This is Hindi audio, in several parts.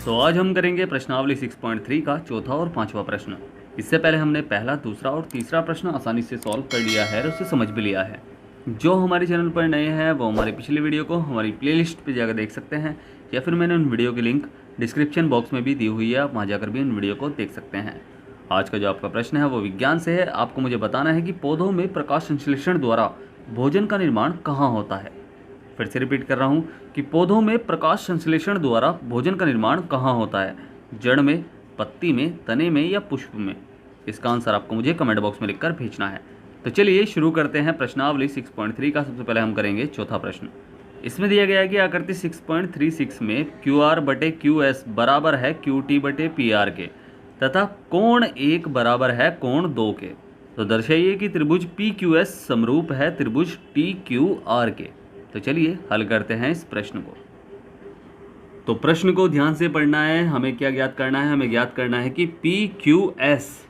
तो आज हम करेंगे प्रश्नावली 6.3 का चौथा और पांचवा प्रश्न। इससे पहले हमने पहला, दूसरा और तीसरा प्रश्न आसानी से सॉल्व कर लिया है और उसे समझ भी लिया है। जो हमारे चैनल पर नए हैं वो हमारी पिछली वीडियो को हमारी प्लेलिस्ट पे जाकर देख सकते हैं, या फिर मैंने उन वीडियो की लिंक डिस्क्रिप्शन बॉक्स में भी दी हुई है, आप वहाँ जाकर भी उन वीडियो को देख सकते हैं। आज का जो आपका प्रश्न है वो विज्ञान से है। आपको मुझे बताना है कि पौधों में प्रकाश संश्लेषण द्वारा भोजन का निर्माण कहाँ होता है। फिर से रिपीट कर रहा हूँ कि पौधों में प्रकाश संश्लेषण द्वारा भोजन का निर्माण कहाँ होता है, जड़ में, पत्ती में, तने में या पुष्प में। इसका आंसर आपको मुझे कमेंट बॉक्स में लिखकर भेजना है। तो चलिए शुरू करते हैं प्रश्नावली 6.3 का। सबसे पहले हम करेंगे चौथा प्रश्न। इसमें दिया गया है कि आकृति 6.36 में QR/QS बराबर है QT बटे PR के तथा कोण 1 बराबर है कोण 2 के। तो दर्शाइए कि त्रिभुज PQS समरूप है त्रिभुज TQR के। तो चलिए हल करते हैं इस प्रश्न को। तो प्रश्न को ध्यान से पढ़ना है। हमें क्या ज्ञात करना है? हमें ज्ञात करना है कि PQS,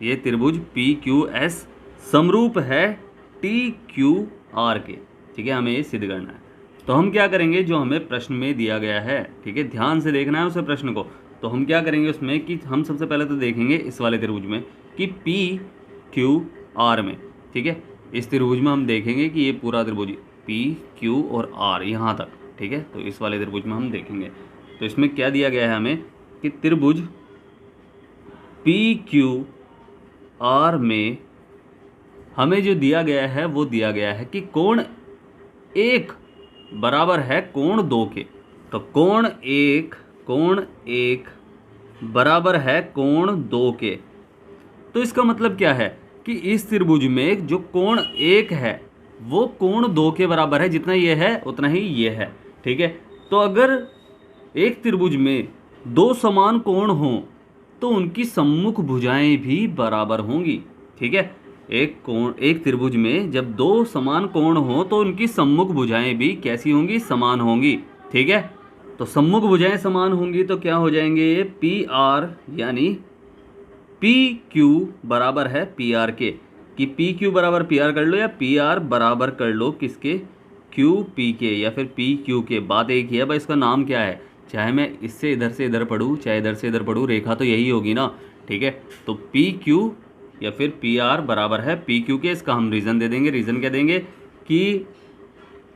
ये त्रिभुज PQS समरूप है TQR के। ठीक है, हमें ये सिद्ध करना है। तो हम क्या करेंगे, जो हमें प्रश्न में दिया गया है, ठीक है, ध्यान से देखना है उस प्रश्न को। तो हम क्या करेंगे उसमें कि हम सबसे पहले तो देखेंगे इस वाले त्रिभुज में कि PQR में, ठीक है, इस त्रिभुज में हम देखेंगे कि ये पूरा त्रिभुज P, Q और R यहाँ तक, ठीक है। तो इस वाले त्रिभुज में हम देखेंगे। तो इसमें क्या दिया गया है हमें कि त्रिभुज PQR में हमें जो दिया गया है वो दिया गया है कि कोण 1 बराबर है कोण 2 के। तो कोण 1 बराबर है कोण 2 के। तो इसका मतलब क्या है कि इस त्रिभुज में जो कोण 1 है वो कोण 2 के बराबर है। जितना ये है उतना ही ये है, ठीक है। तो अगर एक त्रिभुज में दो समान कोण हों तो उनकी सम्मुख भुजाएं भी बराबर होंगी, ठीक है। एक त्रिभुज में जब दो समान कोण हों तो उनकी सम्मुख भुजाएं भी कैसी होंगी? समान होंगी, ठीक है। तो सम्मुख भुजाएं समान होंगी तो क्या हो जाएंगे? PR यानी PQ बराबर है PR के, कि PQ बराबर PR कर लो या PR बराबर कर लो किसके? QP के या फिर PQ के। बात एक ही है भाई, इसका नाम क्या है? चाहे मैं इससे इधर से इधर पढ़ूँ चाहे इधर से इधर पढ़ूँ, रेखा तो यही होगी ना, ठीक है। तो PQ या फिर PR बराबर है PQ के। इसका हम रीज़न दे देंगे। रीज़न क्या देंगे कि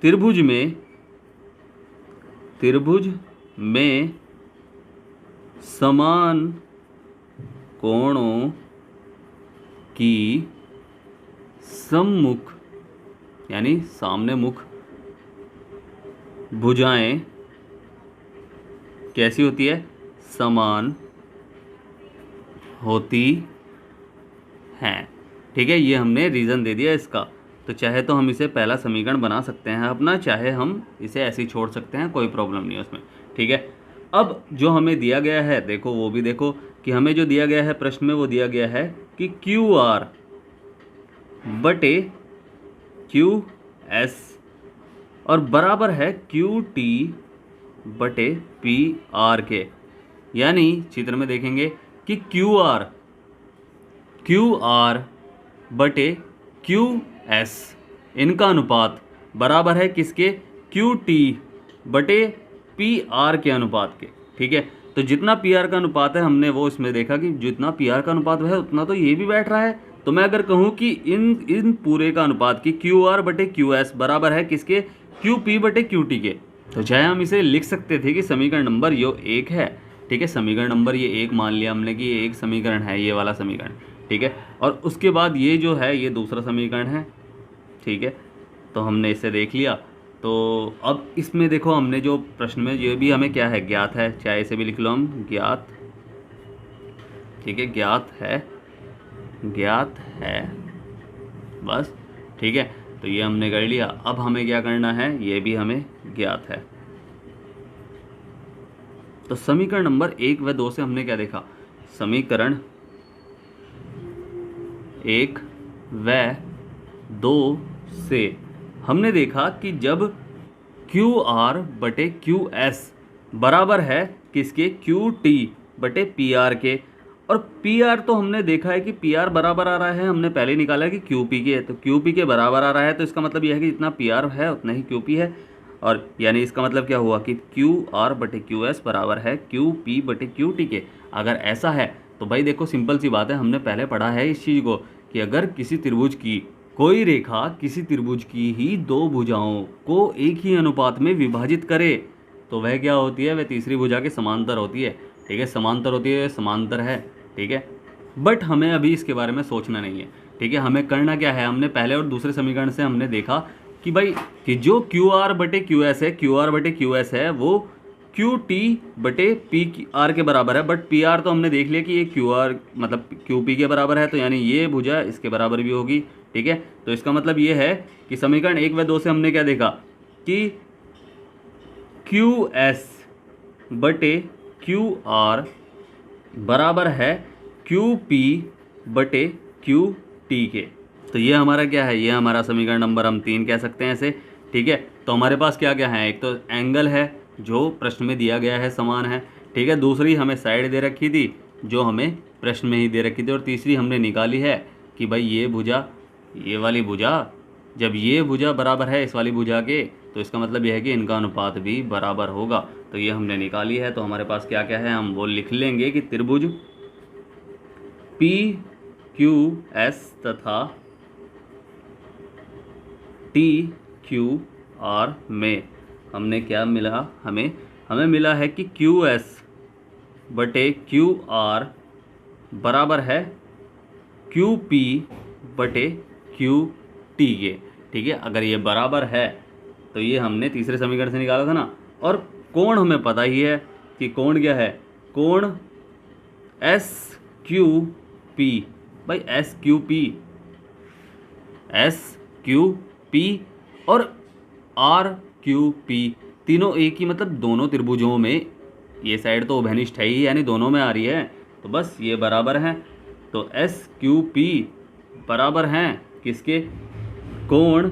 त्रिभुज में समान कोणों की सम्मुख यानी सामने मुख भुजाएं कैसी होती है? समान होती हैं, ठीक है। ये हमने रीज़न दे दिया इसका। तो चाहे तो हम इसे पहला समीकरण बना सकते हैं अपना, चाहे हम इसे ऐसे ही छोड़ सकते हैं, कोई प्रॉब्लम नहीं है उसमें, ठीक है। अब जो हमें दिया गया है देखो, वो भी देखो कि हमें जो दिया गया है प्रश्न में वो दिया गया है कि QR बटे QS और बराबर है QT बटे PR के। यानी चित्र में देखेंगे कि QR बटे QS इनका अनुपात बराबर है किसके? QT बटे PR के अनुपात के, ठीक है। तो जितना PR का अनुपात है हमने वो इसमें देखा कि जितना PR का अनुपात है उतना तो ये भी बैठ रहा है। तो मैं अगर कहूँ कि इन पूरे का अनुपात की QR बटे QS बराबर है किसके? QP बटे QT के। तो चाहे हम इसे लिख सकते थे कि समीकरण नंबर ये 1 है, ठीक है। समीकरण नंबर ये 1 मान लिया हमने कि ये एक समीकरण है, ये वाला समीकरण, ठीक है। और उसके बाद ये जो है ये दूसरा समीकरण है, ठीक है। तो हमने इसे देख लिया। तो अब इसमें देखो हमने जो प्रश्न में ये भी हमें क्या है? ज्ञात है। चाहे इसे भी लिख लो हम ज्ञात, ठीक है, ज्ञात है बस, ठीक है। तो ये हमने कर लिया। अब हमें क्या करना है? ये भी हमें ज्ञात है। तो समीकरण नंबर 1 व 2 से हमने क्या देखा? समीकरण 1 व 2 से हमने देखा कि जब QR बटे QS बराबर है किसके? QT बटे PR के। और PR तो हमने देखा है कि PR बराबर आ रहा है, हमने पहले निकाला है कि QP के, तो QP के बराबर आ रहा है। तो इसका मतलब यह है कि जितना PR है उतना ही QP है। और यानी इसका मतलब क्या हुआ कि क्यू आर बटे क्यू एस बराबर है क्यू पी बटे क्यू टी के। अगर ऐसा है तो भाई देखो सिंपल सी बात है, हमने पहले पढ़ा है इस चीज़ को कि अगर किसी त्रिभुज की कोई रेखा किसी त्रिभुज की ही दो भुजाओं को एक ही अनुपात में विभाजित करे तो वह क्या होती है, वह तीसरी भुजा के समांतर होती है। ठीक है, समांतर होती है, समांतर है। ठीक है, बट हमें अभी इसके बारे में सोचना नहीं है। ठीक है, हमें करना क्या है, हमने पहले और दूसरे समीकरण से हमने देखा कि भाई कि जो क्यू आर बटे क्यू एस है, क्यू आर बटे क्यू एस है वो क्यू टी बटे पी आर के बराबर है। बट पी आर तो हमने देख लिया कि ये क्यू आर मतलब क्यू पी के बराबर है, तो यानी ये भुजा इसके बराबर भी होगी। ठीक है, तो इसका मतलब ये है कि समीकरण 1 व 2 से हमने क्या देखा कि क्यू एस बटे क्यू आर बराबर है क्यू पी बटे क्यू टी के। तो ये हमारा क्या है, ये हमारा समीकरण नंबर हम 3 कह सकते हैं इसे। ठीक है, तो हमारे पास क्या क्या है, एक तो एंगल है जो प्रश्न में दिया गया है समान है। ठीक है, दूसरी हमें साइड दे रखी थी जो हमें प्रश्न में ही दे रखी थी, और तीसरी हमने निकाली है कि भाई ये भुजा ये वाली भुजा, जब ये भुजा बराबर है इस वाली भुजा के तो इसका मतलब यह है कि इनका अनुपात भी बराबर होगा। तो ये हमने निकाली है। तो हमारे पास क्या क्या है, हम वो लिख लेंगे कि त्रिभुज पी क्यू एस तथा टी क्यू आर में हमने क्या मिला, हमें मिला है कि क्यू एस बटे क्यू आर बराबर है क्यू पी बटे क्यू टी के। ठीक है, अगर ये बराबर है तो ये हमने तीसरे समीकरण से निकाला था ना। और कोण हमें पता ही है कि कोण क्या है, कोण एस क्यू पी। भाई एस क्यू पी और आर क्यू पी तीनों एक ही, मतलब दोनों त्रिभुजों में ये साइड तो उभयनिष्ठ है ही, यानी दोनों में आ रही है, तो बस ये बराबर हैं। तो एस क्यू पी बराबर हैं किसके, कोण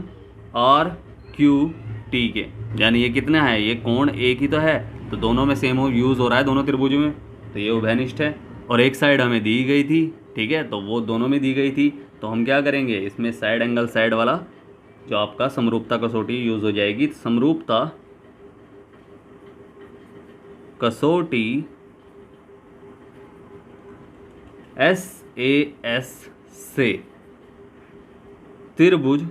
आर क्यू टी के। यानी ये कितना है, ये कोण एक ही तो है, तो दोनों में सेम यूज़ हो रहा है दोनों त्रिभुजों में, तो ये उभयनिष्ठ है। और एक साइड हमें दी गई थी, ठीक है, तो वो दोनों में दी गई थी, तो हम क्या करेंगे इसमें साइड एंगल साइड वाला जो आपका समरूपता कसौटी यूज़ हो जाएगी। समरूपता कसौटी SAS से त्रिभुज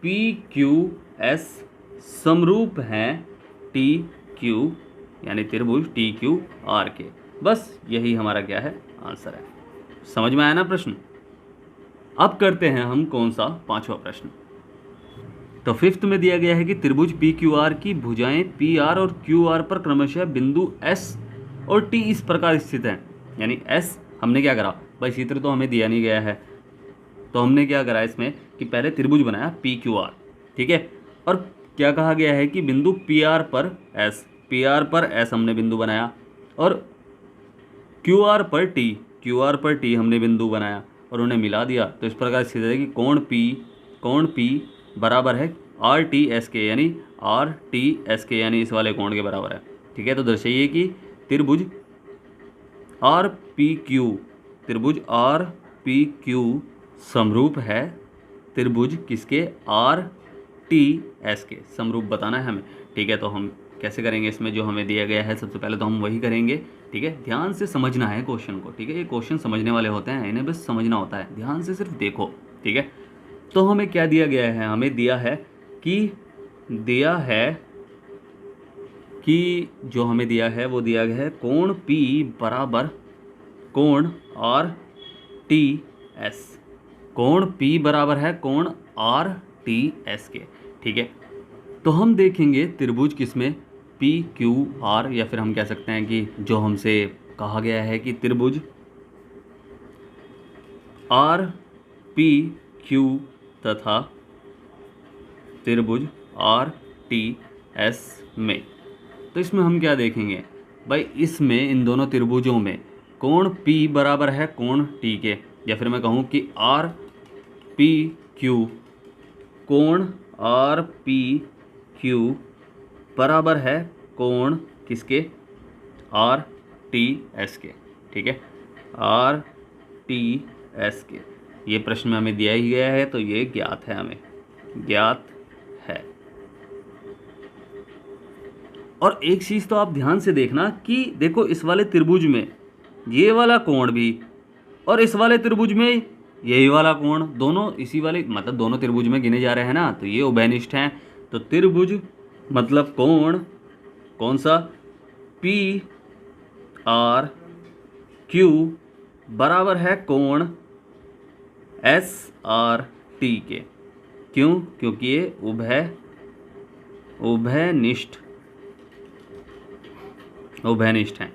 PQS समरूप हैं TQ, यानी त्रिभुज TQR के। बस यही हमारा क्या है, आंसर है। समझ में आया ना प्रश्न। अब करते हैं हम कौन सा, पांचवा प्रश्न। तो फिफ्थ में दिया गया है कि त्रिभुज PQR की भुजाएं PR और QR पर क्रमशः बिंदु S और T इस प्रकार स्थित हैं। यानी S हमने क्या करा भाई, चित्र तो हमें दिया नहीं गया है, तो हमने क्या करा इसमें कि पहले त्रिभुज बनाया PQR, ठीक है, और क्या कहा गया है कि बिंदु PR पर S हमने बिंदु बनाया, और QR पर T हमने बिंदु बनाया और उन्हें मिला दिया। तो इस प्रकार स्थित है कि कोण P बराबर है RTS के, यानी RTS के, यानी इस वाले कोण के बराबर है। ठीक है, तो दर्शाइए कि त्रिभुज RPQ समरूप है त्रिभुज किसके, RTS के। समरूप बताना है हमें। ठीक है, तो हम कैसे करेंगे, इसमें जो हमें दिया गया है सबसे पहले तो हम वही करेंगे। ठीक है, ध्यान से समझना है क्वेश्चन को। ठीक है, ये क्वेश्चन समझने वाले होते हैं, इन्हें बस समझना होता है, ध्यान से सिर्फ देखो। ठीक है, तो हमें क्या दिया गया है, हमें दिया है कि जो हमें दिया है वो दिया गया है कोण P बराबर कोण RTS। कोण P बराबर है कोण RTS के। ठीक है, तो हम देखेंगे त्रिभुज किसमें, PQR, या फिर हम कह सकते हैं कि जो हमसे कहा गया है कि त्रिभुज RPQ तथा त्रिभुज RTS में। तो इसमें हम क्या देखेंगे भाई, इसमें इन दोनों त्रिभुजों में कोण P बराबर है कोण T के, या फिर मैं कहूँ कि RPQ, कोण RPQ बराबर है कोण किसके, RTS के। ठीक है, RTS के। ये प्रश्न में हमें दिया ही गया है, तो ये ज्ञात है, हमें ज्ञात है। और एक चीज़ तो आप ध्यान से देखना कि देखो इस वाले त्रिभुज में ये वाला कोण भी और इस वाले त्रिभुज में यही वाला कोण, दोनों इसी वाले मतलब दोनों त्रिभुज में गिने जा रहे हैं ना, तो ये उभयनिष्ठ हैं। तो त्रिभुज मतलब कोण कौन सा, पी आर क्यू बराबर है कोण एस आर टी के। क्यों? क्योंकि ये उभयनिष्ठ हैं।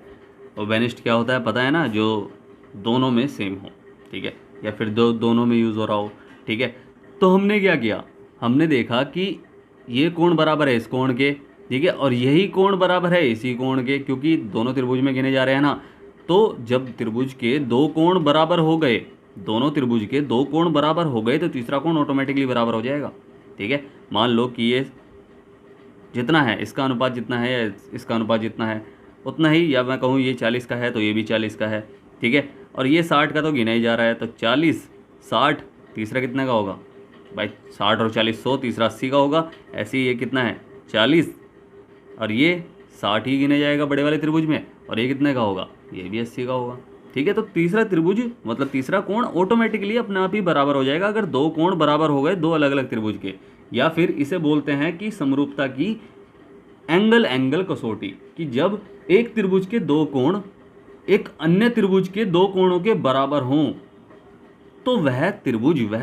उभयनिष्ठ क्या होता है पता है ना, जो दोनों में सेम हो, ठीक है, या फिर दोनों में यूज़ हो रहा हो, ठीक है। तो हमने क्या किया, हमने देखा कि ये कोण बराबर है इस कोण के, ठीक है, और यही कोण बराबर है इसी कोण के, क्योंकि दोनों त्रिभुज में गिने जा रहे हैं ना। तो जब त्रिभुज के दो कोण बराबर हो गए, दोनों त्रिभुज के दो कोण बराबर हो गए, तो तीसरा कोण ऑटोमेटिकली बराबर हो जाएगा, ठीक है। मान लो कि ये जितना है इसका अनुपात जितना है या इसका अनुपात जितना है उतना ही, या मैं कहूँ ये 40 का है तो ये भी 40 का है, ठीक है, और ये 60 का तो गिना ही जा रहा है, तो 40 60 तीसरा कितने का होगा भाई, 60 और 40 100, तीसरा 80 का होगा। ऐसे ही ये कितना है 40 और ये 60 ही गिने जाएगा बड़े वाले त्रिभुज में, और ये कितने का होगा, ये भी 80 का होगा, ठीक है। तो तीसरा त्रिभुज मतलब तीसरा कोण ऑटोमेटिकली अपने आप ही बराबर हो जाएगा अगर दो कोण बराबर हो गए दो अलग अलग त्रिभुज के। या फिर इसे बोलते हैं कि समरूपता की एंगल कसौटी, कि जब एक त्रिभुज के दो कोण एक अन्य त्रिभुज के दो कोणों के बराबर हों तो वह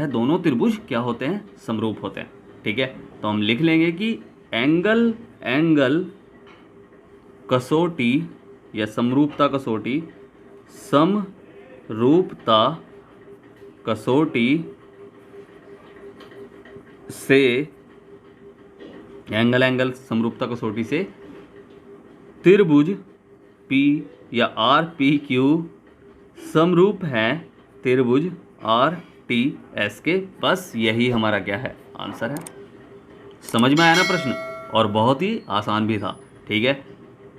दोनों त्रिभुज क्या होते हैं, समरूप होते हैं, ठीक है। तो हम लिख लेंगे कि एंगल कसौटी या समरूपता कसौटी से एंगल समरूपता कसौटी से त्रिभुज P या आर पी क्यू समरूप है त्रिभुज आर टी एस के। बस यही हमारा क्या है, आंसर है। समझ में आया ना प्रश्न, और बहुत ही आसान भी था, ठीक है।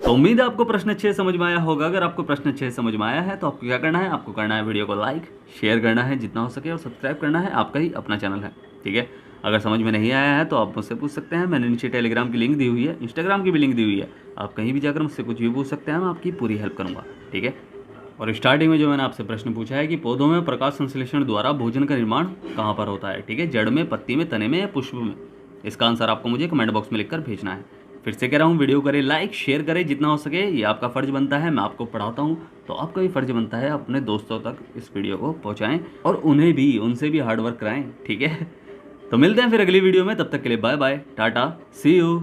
तो उम्मीद है आपको प्रश्न अच्छे समझ में आया होगा। अगर आपको प्रश्न अच्छे समझ में आया है तो आपको क्या करना है, आपको करना है वीडियो को लाइक शेयर करना है जितना हो सके, और सब्सक्राइब करना है, आपका ही अपना चैनल है, ठीक है। अगर समझ में नहीं आया है तो आप मुझसे पूछ सकते हैं, मैंने नीचे टेलीग्राम की लिंक दी हुई है, इंस्टाग्राम की भी लिंक दी हुई है, आप कहीं भी जाकर मुझसे कुछ भी पूछ सकते हैं, मैं आपकी पूरी हेल्प करूँगा, ठीक है। और स्टार्टिंग में जो मैंने आपसे प्रश्न पूछा है कि पौधों में प्रकाश संश्लेषण द्वारा भोजन का निर्माण कहाँ पर होता है, ठीक है, जड़ में, पत्ती में, तने में या पुष्प में, इसका आंसर आपको मुझे कमेंट बॉक्स में लिखकर भेजना है। फिर से कह रहा हूँ, वीडियो करें लाइक शेयर करें जितना हो सके, ये आपका फ़र्ज़ बनता है। मैं आपको पढ़ाता हूँ तो आपका भी फ़र्ज़ बनता है अपने दोस्तों तक इस वीडियो को पहुँचाएँ और उनसे भी हार्ड वर्क कराएँ, ठीक है। तो मिलते हैं फिर अगली वीडियो में, तब तक के लिए bye bye, tata, see you.